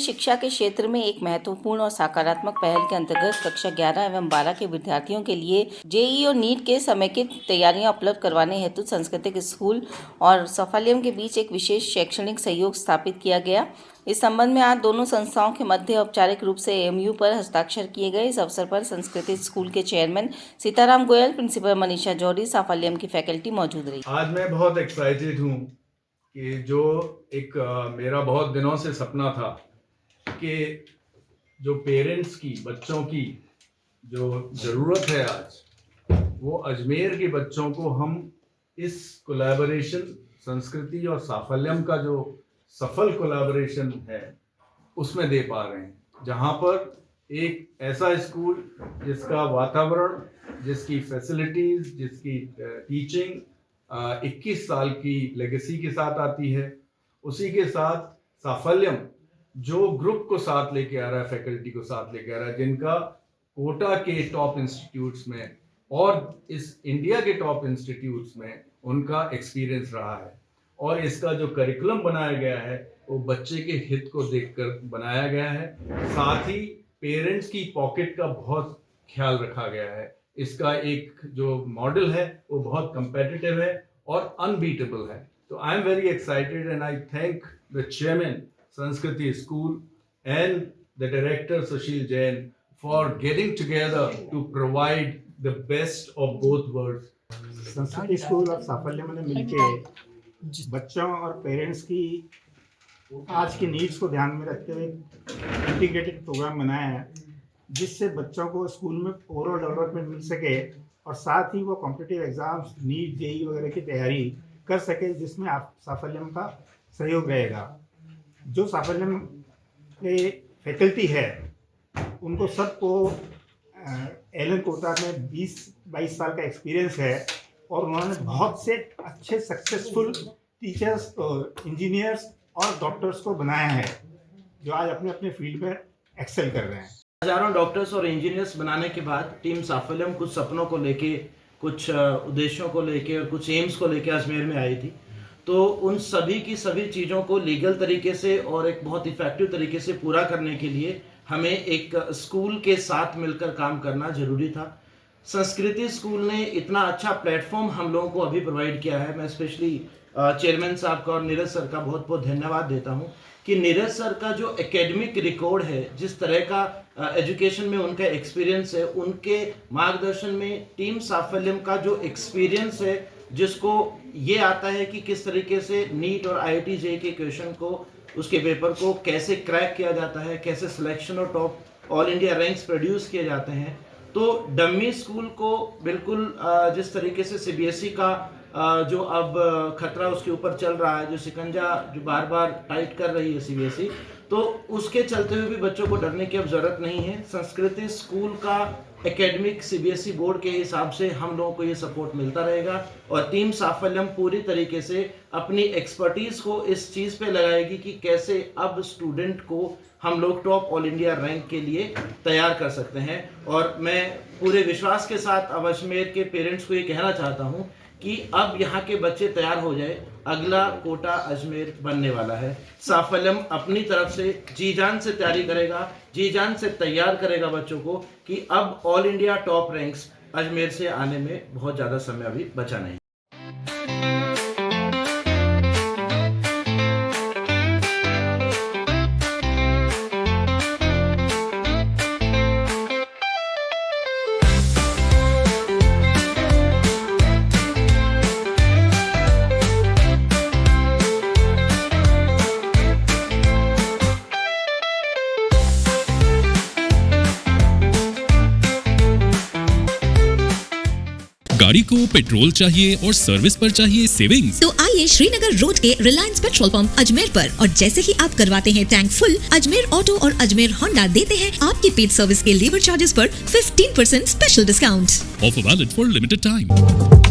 शिक्षा के क्षेत्र में एक महत्वपूर्ण और सकारात्मक पहल के अंतर्गत कक्षा 11 एवं 12 के विद्यार्थियों के लिए जेईई और नीट के समेकित तैयारियां उपलब्ध करवाने हेतु सांस्कृतिक स्कूल और साफल्यम के बीच एक विशेष शैक्षणिक सहयोग स्थापित किया गया। इस संबंध में आज दोनों संस्थाओं के मध्य औपचारिक रूप से एमयू पर हस्ताक्षर किए गए। इस अवसर पर संस्कृति स्कूल के चेयरमैन सीताराम गोयल, प्रिंसिपल मनीषा जौहरी, साफल्यम की फैकल्टी मौजूद रही। आज मैं बहुत एक्साइटेड हूँ कि जो एक मेरा बहुत दिनों से सपना था कि जो पेरेंट्स की, बच्चों की जो ज़रूरत है आज, वो अजमेर के बच्चों को हम इस कोलैबोरेशन संस्कृति और साफल्यम का जो सफल कोलैबोरेशन है उसमें दे पा रहे हैं। जहाँ पर एक ऐसा स्कूल जिसका वातावरण, जिसकी फैसिलिटीज़, जिसकी टीचिंग 21 साल की लेगेसी के साथ आती है, उसी के साथ साफल्यम जो ग्रुप को साथ लेके आ रहा है, फैकल्टी को साथ लेके आ रहा है, जिनका कोटा के टॉप इंस्टीट्यूट्स में और इस इंडिया के टॉप इंस्टीट्यूट्स में उनका एक्सपीरियंस रहा है। और इसका जो करिकुलम बनाया गया है वो बच्चे के हित को देखकर बनाया गया है। साथ ही पेरेंट्स की पॉकेट का बहुत ख्याल रखा गया है। इसका एक जो मॉडल है वो बहुत कम्पेटिटिव है और अनबीटेबल है। तो I am very excited and I thank the chairman Sanskriti school and the director Sushil Jain for getting together to provide the best of both worlds. Sanskriti school और साफल्यम ने मिलकर बच्चों और पेरेंट्स की आज की नीड्स को ध्यान में रखते हुए इंटीग्रेटेड प्रोग्राम बनाया है, जिससे बच्चों को स्कूल में ओवरऑल डेवलपमेंट मिल सके और साथ ही वो कॉम्पिटिटिव एग्जाम्स, नीट, जेईई वगैरह की तैयारी कर सके, जिसमें आप साफल्यम का सहयोग रहेगा। जो साफल्यम के फैकल्टी है उनको सबको एलन कोटा में 20-22 साल का एक्सपीरियंस है और उन्होंने बहुत से अच्छे सक्सेसफुल टीचर्स, इंजीनियर्स और डॉक्टर्स को बनाया है जो आज अपने अपने फील्ड में एक्सेल कर रहे हैं। हजारों डॉक्टर्स और इंजीनियर्स बनाने के बाद टीम साफल्यम कुछ सपनों को लेके, कुछ उद्देश्यों को लेके और कुछ एम्स को लेके अजमेर में आई थी। तो उन सभी की सभी चीज़ों को लीगल तरीके से और एक बहुत इफेक्टिव तरीके से पूरा करने के लिए हमें एक स्कूल के साथ मिलकर काम करना जरूरी था। संस्कृति स्कूल ने इतना अच्छा प्लेटफॉर्म हम लोगों को अभी प्रोवाइड किया है। मैं स्पेशली चेयरमैन साहब का और नीरज सर का बहुत बहुत धन्यवाद देता हूं कि नीरज सर का जो एकेडमिक रिकॉर्ड है, जिस तरह का एजुकेशन में उनका एक्सपीरियंस है, उनके मार्गदर्शन में टीम साफल्यम का जो एक्सपीरियंस है, जिसको ये आता है कि किस तरीके से नीट और IIT JEE के क्वेश्चन को, उसके पेपर को कैसे क्रैक किया जाता है, कैसे सिलेक्शन और top all India ranks produce किए जाते हैं। तो डमी स्कूल को बिल्कुल जिस तरीके से CBSE का जो अब खतरा उसके ऊपर चल रहा है, जो शिकंजा जो बार बार टाइट कर रही है CBSE, तो उसके चलते हुए भी बच्चों को डरने की अब ज़रूरत नहीं है। संस्कृति स्कूल का एकेडमिक CBSE बोर्ड के हिसाब से हम लोगों को ये सपोर्ट मिलता रहेगा और टीम साफल्यम पूरी तरीके से अपनी एक्सपर्टीज़ को इस चीज़ पे लगाएगी कि कैसे अब स्टूडेंट को हम लोग टॉप ऑल इंडिया रैंक के लिए तैयार कर सकते हैं। और मैं पूरे विश्वास के साथ अब अजमेर के पेरेंट्स को ये कहना चाहता हूँ कि अब यहाँ के बच्चे तैयार हो जाए, अगला कोटा अजमेर बनने वाला है। साफल्यम अपनी तरफ से जी जान से तैयारी करेगा, जी जान से तैयार करेगा बच्चों को कि अब all India top ranks Ajmer से आने में बहुत ज़्यादा समय अभी बचा नहीं। गाड़ी को पेट्रोल चाहिए और सर्विस पर चाहिए सेविंग्स, तो आइए श्रीनगर रोड के रिलायंस पेट्रोल पंप अजमेर पर, और जैसे ही आप करवाते हैं टैंक फुल, अजमेर ऑटो और अजमेर होंडा देते हैं आपकी पेड सर्विस के लेबर चार्जेस पर 15% special discount. Offer valid for limited time.